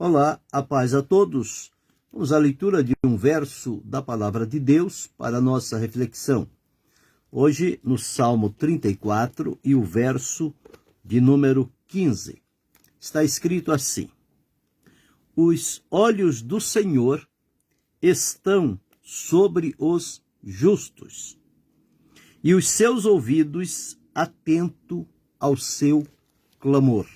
Olá, a paz a todos. Vamos à leitura de um verso da Palavra de Deus para a nossa reflexão. Hoje, no Salmo 34 e o verso de número 15. Está escrito assim: Os olhos do Senhor estão sobre os justos, e os seus ouvidos atentos ao seu clamor.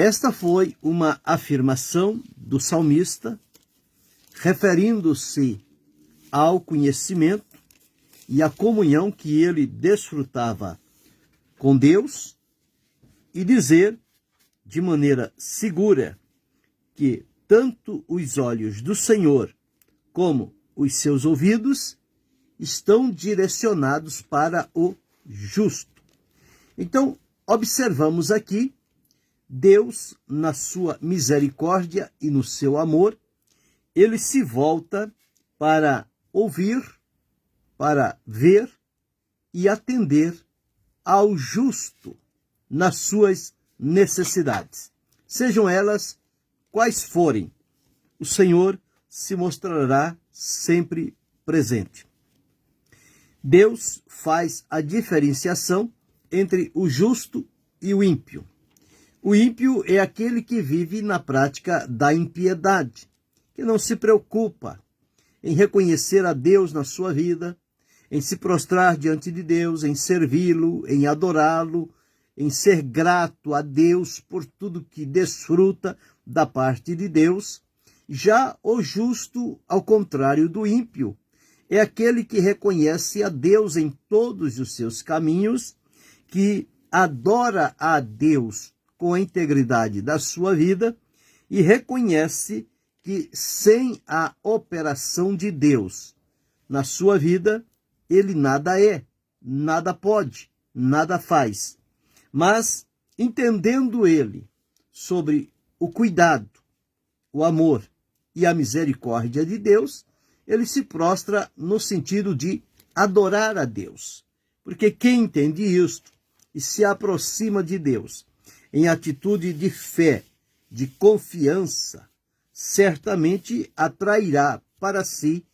Esta foi uma afirmação do salmista, referindo-se ao conhecimento e à comunhão que ele desfrutava com Deus, e dizer de maneira segura que tanto os olhos do Senhor como os seus ouvidos estão direcionados para o justo. Então, observamos aqui Deus, na sua misericórdia e no seu amor, ele se volta para ouvir, para ver e atender ao justo nas suas necessidades. Sejam elas quais forem, o Senhor se mostrará sempre presente. Deus faz a diferenciação entre o justo e o ímpio. O ímpio é aquele que vive na prática da impiedade, que não se preocupa em reconhecer a Deus na sua vida, em se prostrar diante de Deus, em servi-lo, em adorá-lo, em ser grato a Deus por tudo que desfruta da parte de Deus. Já o justo, ao contrário do ímpio, é aquele que reconhece a Deus em todos os seus caminhos, que adora a Deus com a integridade da sua vida e reconhece que sem a operação de Deus na sua vida, ele nada é, nada pode, nada faz. Mas, entendendo ele sobre o cuidado, o amor e a misericórdia de Deus, ele se prostra no sentido de adorar a Deus. Porque quem entende isto e se aproxima de Deus em atitude de fé, de confiança, certamente atrairá para si,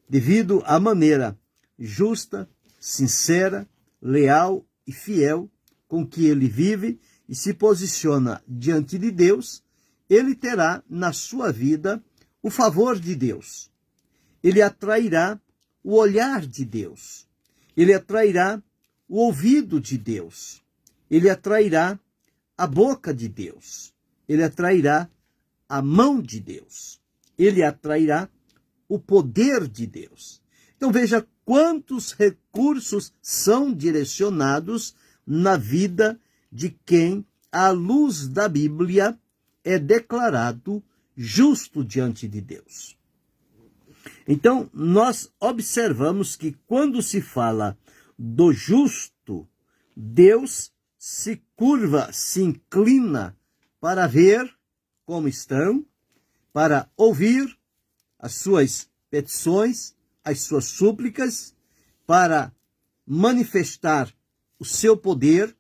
devido à maneira justa, sincera, leal e fiel com que ele vive e se posiciona diante de Deus, ele terá na sua vida o favor de Deus. Ele atrairá o olhar de Deus. Ele atrairá o ouvido de Deus. Ele atrairá a boca de Deus. Ele atrairá a mão de Deus. Ele atrairá o poder de Deus. Então veja quantos recursos são direcionados na vida de quem, à luz da Bíblia, é declarado justo diante de Deus. Então, nós observamos que quando se fala do justo, Deus se curva, se inclina para ver como estão, para ouvir as suas petições, as suas súplicas, para manifestar o seu poder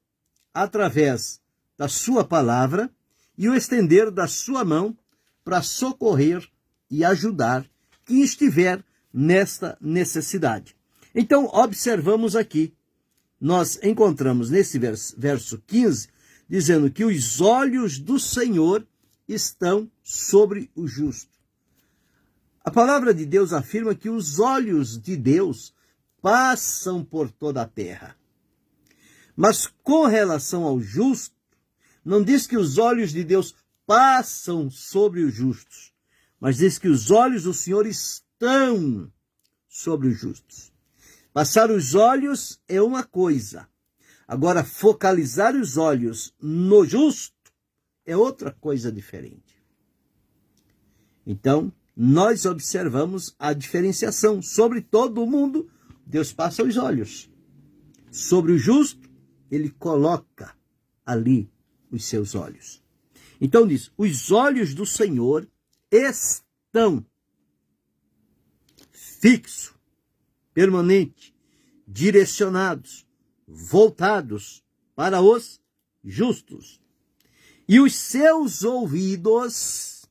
através da sua palavra e o estender da sua mão para socorrer e ajudar quem estiver nesta necessidade. Então, observamos aqui, nós encontramos nesse verso 15, dizendo que os olhos do Senhor estão sobre o justo. A palavra de Deus afirma que os olhos de Deus passam por toda a terra. Mas com relação ao justo, não diz que os olhos de Deus passam sobre os justos, mas diz que os olhos do Senhor estão sobre os justos. Passar os olhos é uma coisa. Agora, focalizar os olhos no justo é outra coisa diferente. Então, nós observamos a diferenciação. Sobre todo o mundo, Deus passa os olhos. Sobre o justo, ele coloca ali os seus olhos. Então diz, os olhos do Senhor estão fixos, permanente, direcionados, voltados para os justos. e os seus ouvidos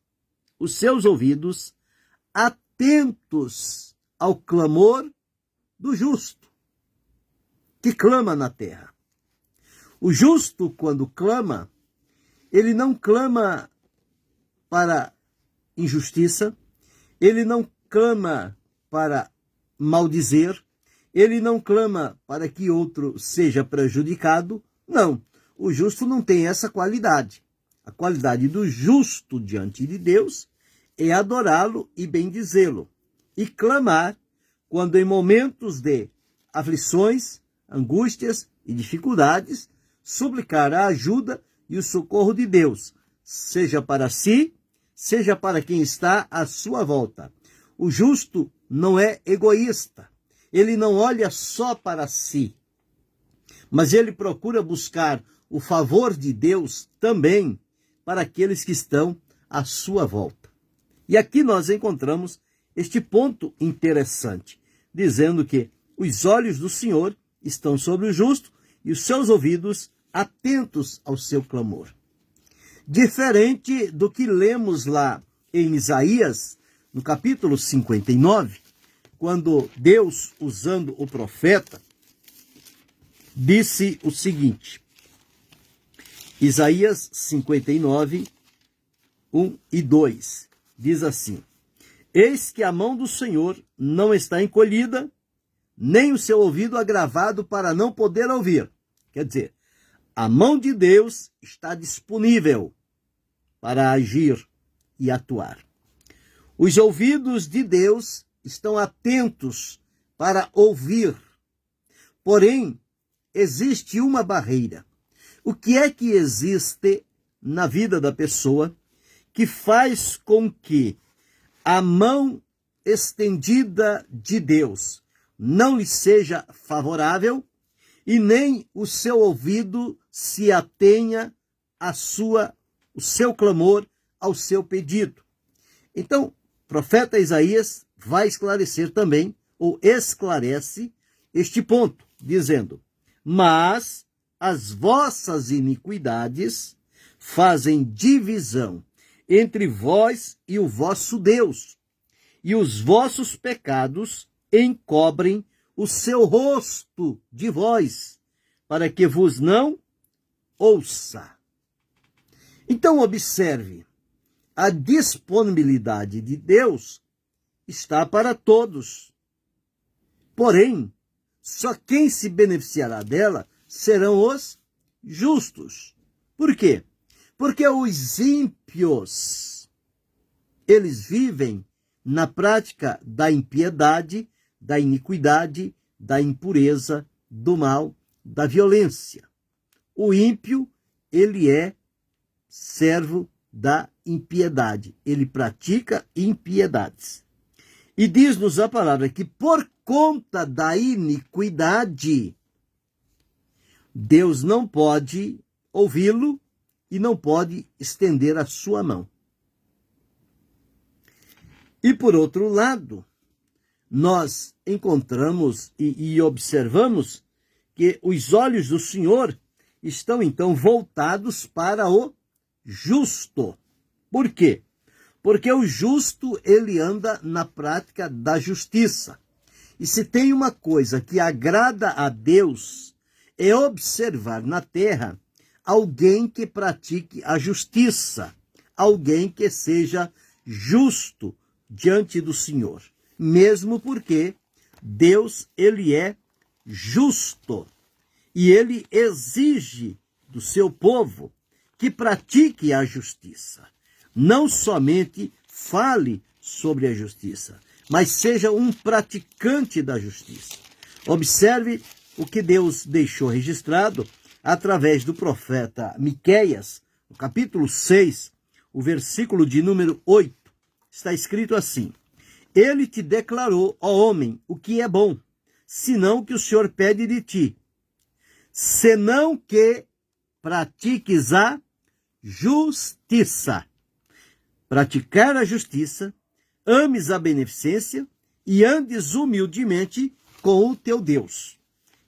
atentos ao clamor do justo, que clama na terra. O justo, quando clama, ele não clama para injustiça, ele não clama para maldizer, ele não clama para que outro seja prejudicado. Não, o justo não tem essa qualidade. A qualidade do justo diante de Deus é adorá-lo e bendizê-lo, e clamar quando em momentos de aflições, angústias e dificuldades, suplicar a ajuda e o socorro de Deus, seja para si, seja para quem está à sua volta. O justo não é egoísta, ele não olha só para si, mas ele procura buscar o favor de Deus também para aqueles que estão à sua volta. E aqui nós encontramos este ponto interessante, dizendo que os olhos do Senhor estão sobre o justo e os seus ouvidos atentos ao seu clamor. Diferente do que lemos lá em Isaías, no capítulo 59, quando Deus, usando o profeta, disse o seguinte, Isaías 59, 1 e 2, diz assim: Eis que a mão do Senhor não está encolhida, nem o seu ouvido agravado para não poder ouvir. Quer dizer, a mão de Deus está disponível para agir e atuar. Os ouvidos de Deus estão atentos para ouvir. Porém, existe uma barreira. O que é que existe na vida da pessoa que faz com que a mão estendida de Deus não lhe seja favorável e nem o seu ouvido se atenha o seu clamor, ao seu pedido? Então, o profeta Isaías vai esclarecer também, ou esclarece, este ponto, dizendo: Mas as vossas iniquidades fazem divisão entre vós e o vosso Deus, e os vossos pecados encobrem o seu rosto de vós, para que vos não ouça. Então observe, a disponibilidade de Deus está para todos. Porém, só quem se beneficiará dela serão os justos. Por quê? Porque os ímpios, eles vivem na prática da impiedade, da iniquidade, da impureza, do mal, da violência. O ímpio, ele é servo da impiedade. Ele pratica impiedades. E diz-nos a palavra que por conta da iniquidade, Deus não pode ouvi-lo e não pode estender a sua mão. E por outro lado, nós encontramos e observamos que os olhos do Senhor estão então voltados para o justo. Por quê? Porque o justo, ele anda na prática da justiça. E se tem uma coisa que agrada a Deus, é observar na terra alguém que pratique a justiça, alguém que seja justo diante do Senhor. Mesmo porque Deus, ele é justo. E ele exige do seu povo que pratique a justiça. Não somente fale sobre a justiça, mas seja um praticante da justiça. Observe o que Deus deixou registrado através do profeta Miqueias, no capítulo 6, o versículo de número 8. Está escrito assim: Ele te declarou, ó homem, o que é bom, senão o que o Senhor pede de ti, senão que pratiques a justiça. Praticar a justiça, ames a beneficência e andes humildemente com o teu Deus.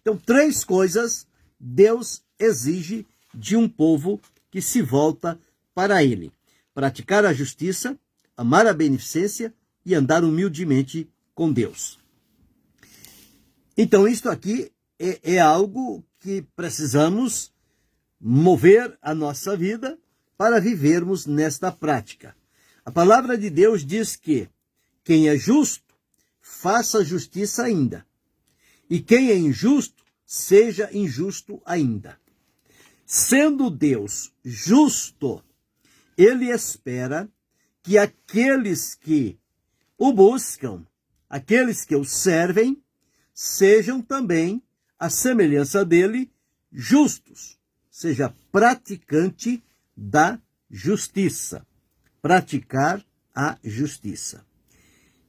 Então, 3 coisas Deus exige de um povo que se volta para ele. Praticar a justiça, amar a beneficência e andar humildemente com Deus. Então, isto aqui é algo que precisamos mover a nossa vida para vivermos nesta prática. A palavra de Deus diz que quem é justo, faça justiça ainda. E quem é injusto, seja injusto ainda. Sendo Deus justo, ele espera que aqueles que o buscam, aqueles que o servem, sejam também, à semelhança dele, justos, seja praticante da justiça. Praticar a justiça.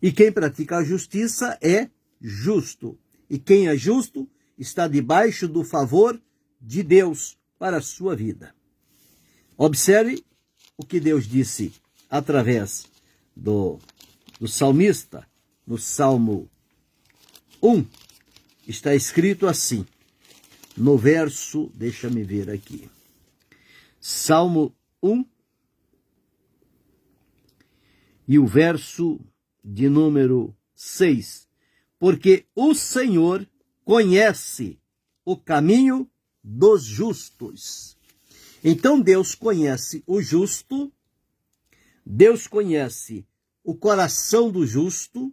E quem pratica a justiça é justo. E quem é justo está debaixo do favor de Deus para a sua vida. Observe o que Deus disse através do salmista, no Salmo 1. Está escrito assim, no verso, deixa-me ver aqui, Salmo 1, e o verso de número 6. Porque o Senhor conhece o caminho dos justos. Então Deus conhece o justo, Deus conhece o coração do justo,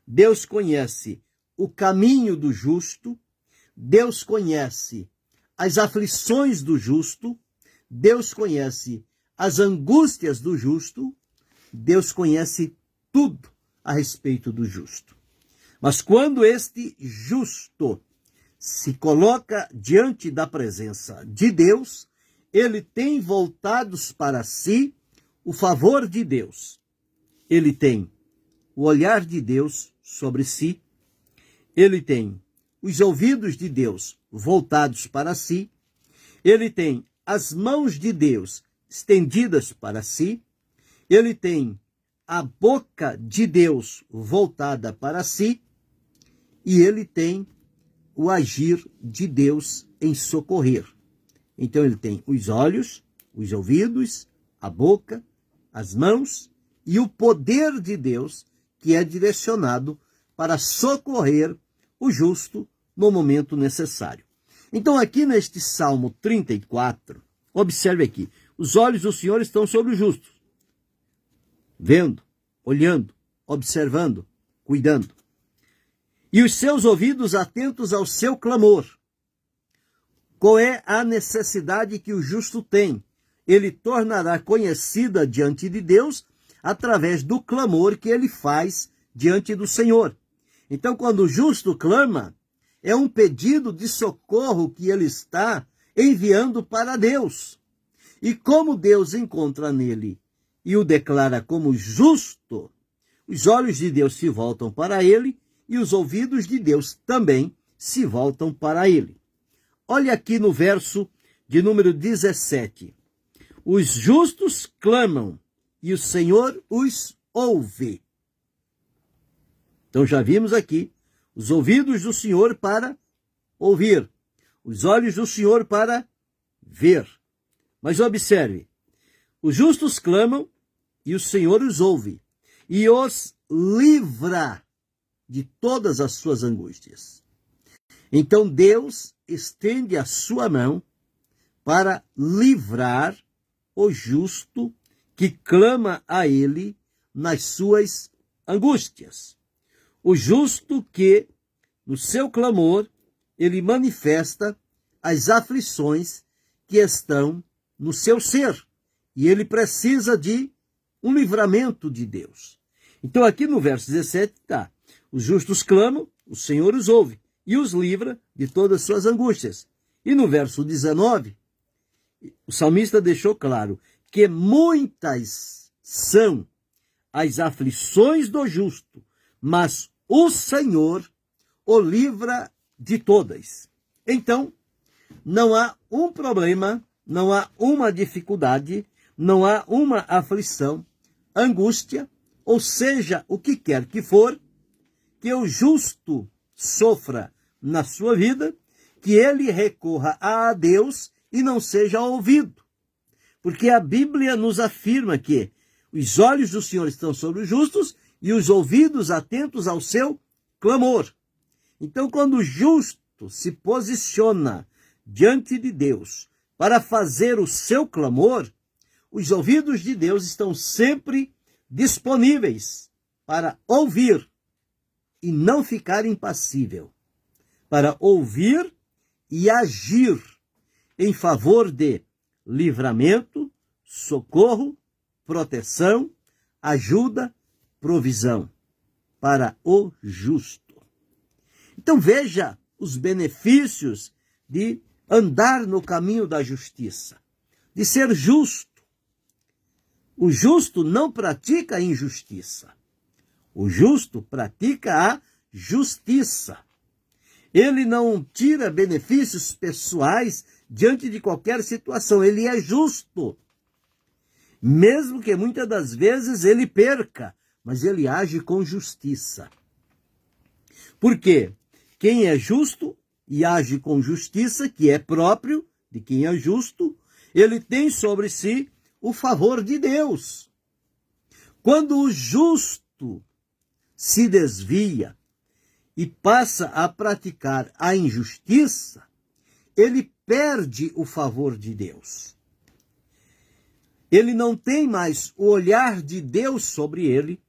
Deus conhece o caminho do justo, Deus conhece as aflições do justo, Deus conhece as angústias do justo, Deus conhece tudo a respeito do justo. Mas quando este justo se coloca diante da presença de Deus, ele tem voltados para si o favor de Deus. Ele tem o olhar de Deus sobre si, ele tem os ouvidos de Deus voltados para si, ele tem as mãos de Deus estendidas para si, ele tem a boca de Deus voltada para si e ele tem o agir de Deus em socorrer. Então ele tem os olhos, os ouvidos, a boca, as mãos e o poder de Deus que é direcionado para socorrer o justo no momento necessário. Então aqui neste Salmo 34, observe aqui, os olhos do Senhor estão sobre os justos, vendo, olhando, observando, cuidando. E os seus ouvidos atentos ao seu clamor. Qual é a necessidade que o justo tem? Ele tornará conhecida diante de Deus através do clamor que ele faz diante do Senhor. Então, quando o justo clama, é um pedido de socorro que ele está enviando para Deus. E como Deus encontra nele e o declara como justo, os olhos de Deus se voltam para ele e os ouvidos de Deus também se voltam para ele. Olha aqui no verso de número 17. Os justos clamam e o Senhor os ouve. Então já vimos aqui os ouvidos do Senhor para ouvir, os olhos do Senhor para ver. Mas observe, os justos clamam e o Senhor os ouve e os livra de todas as suas angústias. Então Deus estende a sua mão para livrar o justo que clama a ele nas suas angústias. O justo que, no seu clamor, ele manifesta as aflições que estão no seu ser. E ele precisa de um livramento de Deus. Então aqui no verso 17 está, os justos clamam, o Senhor os ouve e os livra de todas as suas angústias. E no verso 19, o salmista deixou claro que muitas são as aflições do justo, mas o Senhor o livra de todas. Então, não há um problema, não há uma dificuldade, não há uma aflição, angústia, ou seja, o que quer que for, que o justo sofra na sua vida, que ele recorra a Deus e não seja ouvido. Porque a Bíblia nos afirma que os olhos do Senhor estão sobre os justos e os ouvidos atentos ao seu clamor. Então, quando o justo se posiciona diante de Deus para fazer o seu clamor, os ouvidos de Deus estão sempre disponíveis para ouvir e não ficar impassível, para ouvir e agir em favor de livramento, socorro, proteção, ajuda, provisão para o justo. Então veja os benefícios de andar no caminho da justiça, de ser justo. O justo não pratica a injustiça. O justo pratica a justiça. Ele não tira benefícios pessoais diante de qualquer situação. Ele é justo. Mesmo que muitas das vezes ele perca, mas ele age com justiça. Por quê? Quem é justo e age com justiça, que é próprio de quem é justo, ele tem sobre si o favor de Deus. Quando o justo se desvia e passa a praticar a injustiça, ele perde o favor de Deus. Ele não tem mais o olhar de Deus sobre ele,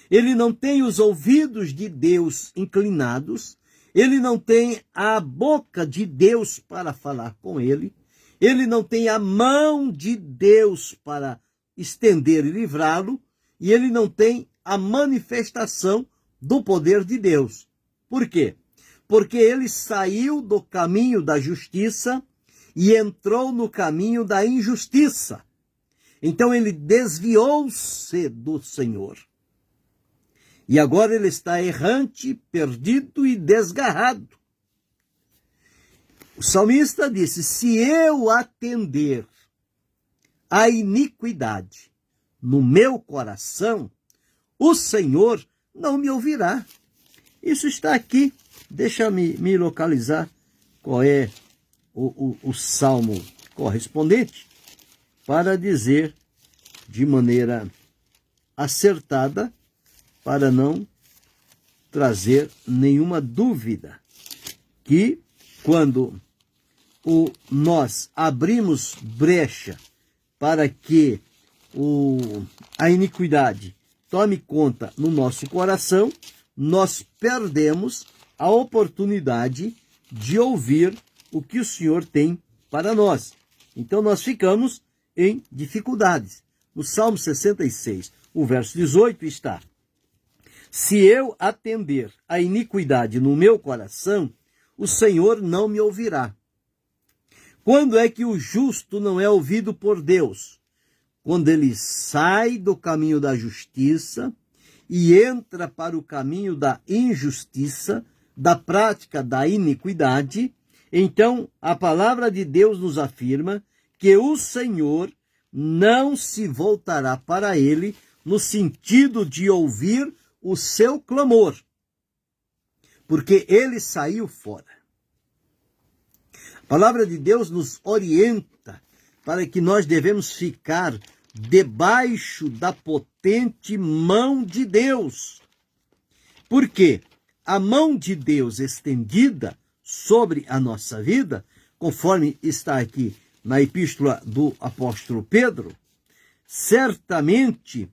ele não tem os ouvidos de Deus inclinados, ele não tem a boca de Deus para falar com ele, ele não tem a mão de Deus para estender e livrá-lo, e ele não tem a manifestação do poder de Deus. Por quê? Porque ele saiu do caminho da justiça e entrou no caminho da injustiça. Então ele desviou-se do Senhor. E agora ele está errante, perdido e desgarrado. O salmista disse: se eu atender à iniquidade no meu coração, o Senhor não me ouvirá. Isso está aqui. Deixa-me localizar qual é o salmo correspondente para dizer de maneira acertada, para não trazer nenhuma dúvida, que quando nós abrimos brecha para que a iniquidade tome conta no nosso coração, nós perdemos a oportunidade de ouvir o que o Senhor tem para nós. Então nós ficamos em dificuldades. No Salmo 66, o verso 18 está: se eu atender a iniquidade no meu coração, o Senhor não me ouvirá. Quando é que o justo não é ouvido por Deus? Quando ele sai do caminho da justiça e entra para o caminho da injustiça, da prática da iniquidade. Então a palavra de Deus nos afirma que o Senhor não se voltará para ele no sentido de ouvir o seu clamor, porque ele saiu fora. A palavra de Deus nos orienta para que nós devemos ficar debaixo da potente mão de Deus. Por quê? A mão de Deus estendida sobre a nossa vida, conforme está aqui na epístola do apóstolo Pedro, certamente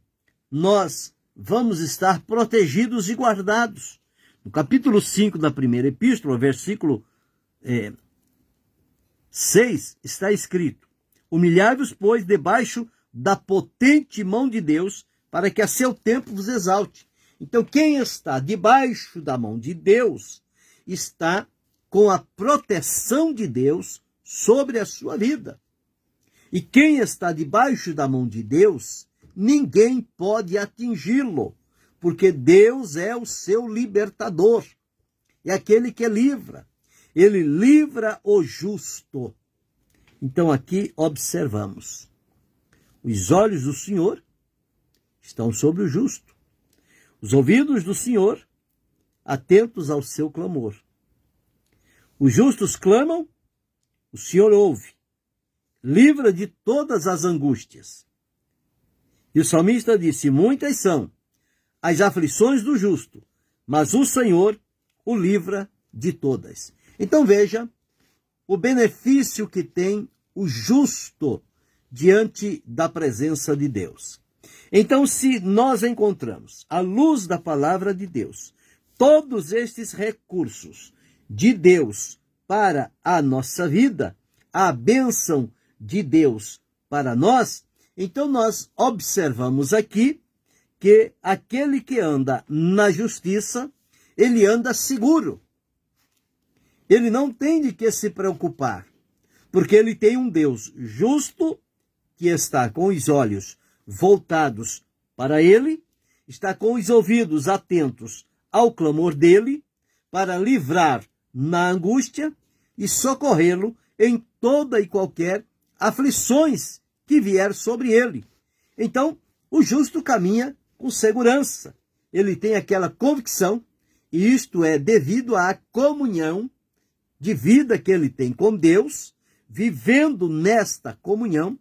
nós vamos estar protegidos e guardados. No capítulo 5 da primeira epístola, versículo 6, está escrito: humilhai-vos, pois, debaixo da potente mão de Deus, para que a seu tempo vos exalte. Então, quem está debaixo da mão de Deus está com a proteção de Deus sobre a sua vida. E quem está debaixo da mão de Deus, ninguém pode atingi-lo, porque Deus é o seu libertador, é aquele que livra. Ele livra o justo. Então aqui observamos: os olhos do Senhor estão sobre o justo, os ouvidos do Senhor atentos ao seu clamor. Os justos clamam, o Senhor ouve livra de todas as angústias. E o salmista disse: muitas são as aflições do justo, mas o Senhor o livra de todas. Então veja o benefício que tem o justo diante da presença de Deus. Então, se nós encontramos, à luz da palavra de Deus, todos estes recursos de Deus para a nossa vida, a bênção de Deus para nós, então nós observamos aqui que aquele que anda na justiça, ele anda seguro. Ele não tem de que se preocupar, porque ele tem um Deus justo que está com os olhos voltados para ele, está com os ouvidos atentos ao clamor dele, para livrar na angústia e socorrê-lo em toda e qualquer aflições que vier sobre ele. Então, o justo caminha com segurança. Ele tem aquela convicção, e isto é devido à comunhão de vida que ele tem com Deus, vivendo nesta comunhão,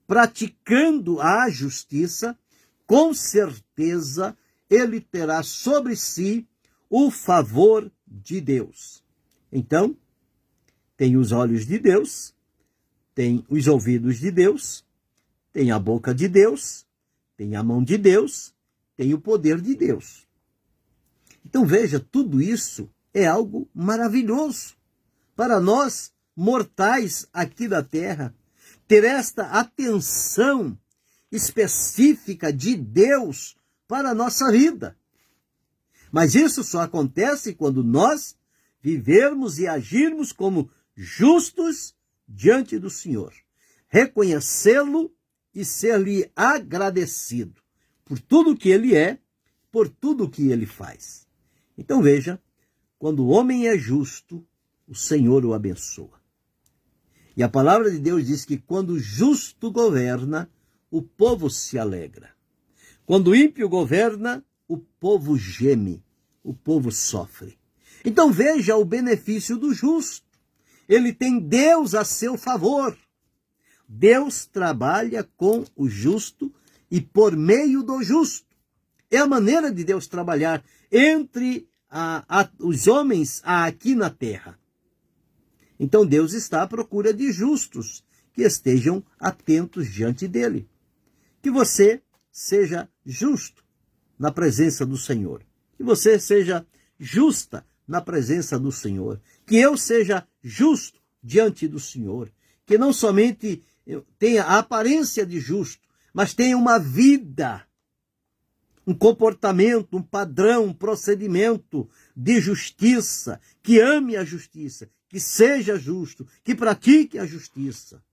praticando a justiça, com certeza ele terá sobre si o favor de Deus. Então, tem os olhos de Deus, tem os ouvidos de Deus, tem a boca de Deus, tem a mão de Deus, tem o poder de Deus. Então veja, tudo isso é algo maravilhoso para nós mortais aqui da terra, ter esta atenção específica de Deus para a nossa vida. Mas isso só acontece quando nós vivermos e agirmos como justos diante do Senhor, reconhecê-lo e ser-lhe agradecido por tudo que ele é, por tudo que ele faz. Então veja, quando o homem é justo, o Senhor o abençoa. E a palavra de Deus diz que quando o justo governa, o povo se alegra. Quando o ímpio governa, o povo geme, o povo sofre. Então veja o benefício do justo. Ele tem Deus a seu favor. Deus trabalha com o justo e por meio do justo. É a maneira de Deus trabalhar entre os homens aqui na terra. Então Deus está à procura de justos que estejam atentos diante dele. Que você seja justo na presença do Senhor. Que você seja justa na presença do Senhor. Que eu seja justo diante do Senhor. Que não somente eu tenha a aparência de justo, mas tenha uma vida, um comportamento, um padrão, um procedimento de justiça, que ame a justiça, que seja justo, que pratique a justiça.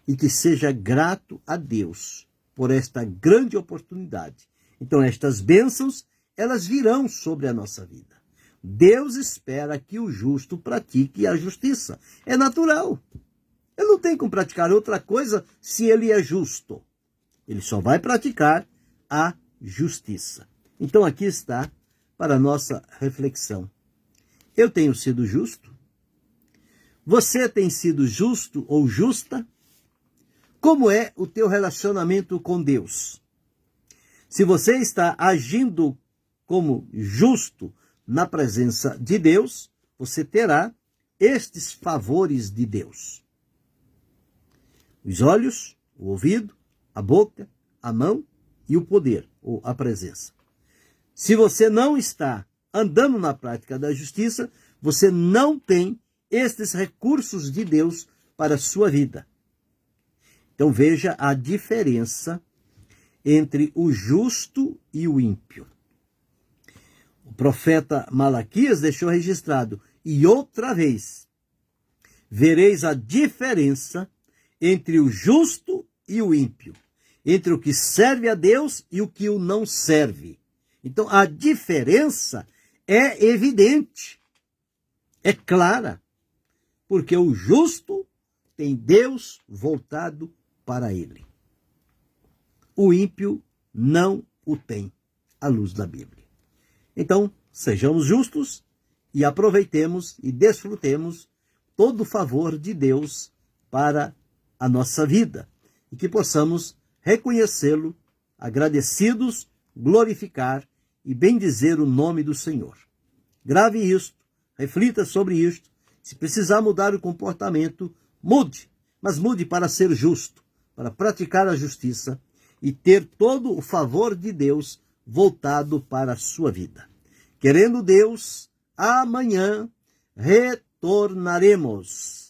E que seja grato a Deus por esta grande oportunidade. Então, estas bênçãos, elas virão sobre a nossa vida. Deus espera que o justo pratique a justiça. É natural. Ele não tem como praticar outra coisa se ele é justo. Ele só vai praticar a justiça. Então, aqui está para a nossa reflexão. Eu tenho sido justo? Você tem sido justo ou justa? Como é o teu relacionamento com Deus? Se você está agindo como justo na presença de Deus, você terá estes favores de Deus. Os olhos, o ouvido, a boca, a mão e o poder, ou a presença. Se você não está andando na prática da justiça, você não tem estes recursos de Deus para a sua vida. Então veja a diferença entre o justo e o ímpio. O profeta Malaquias deixou registrado: e outra vez vereis a diferença entre o justo e o ímpio, entre o que serve a Deus e o que o não serve. Então a diferença é evidente, é clara, porque o justo tem Deus voltado para ele. O ímpio não o tem, à luz da Bíblia. Então, sejamos justos e aproveitemos e desfrutemos todo o favor de Deus para a nossa vida e que possamos reconhecê-lo, agradecidos, glorificar e bendizer o nome do Senhor. Grave isto, reflita sobre isto. Se precisar mudar o comportamento, mude, mas mude para ser justo, para praticar a justiça e ter todo o favor de Deus voltado para a sua vida. Querendo Deus, amanhã retornaremos.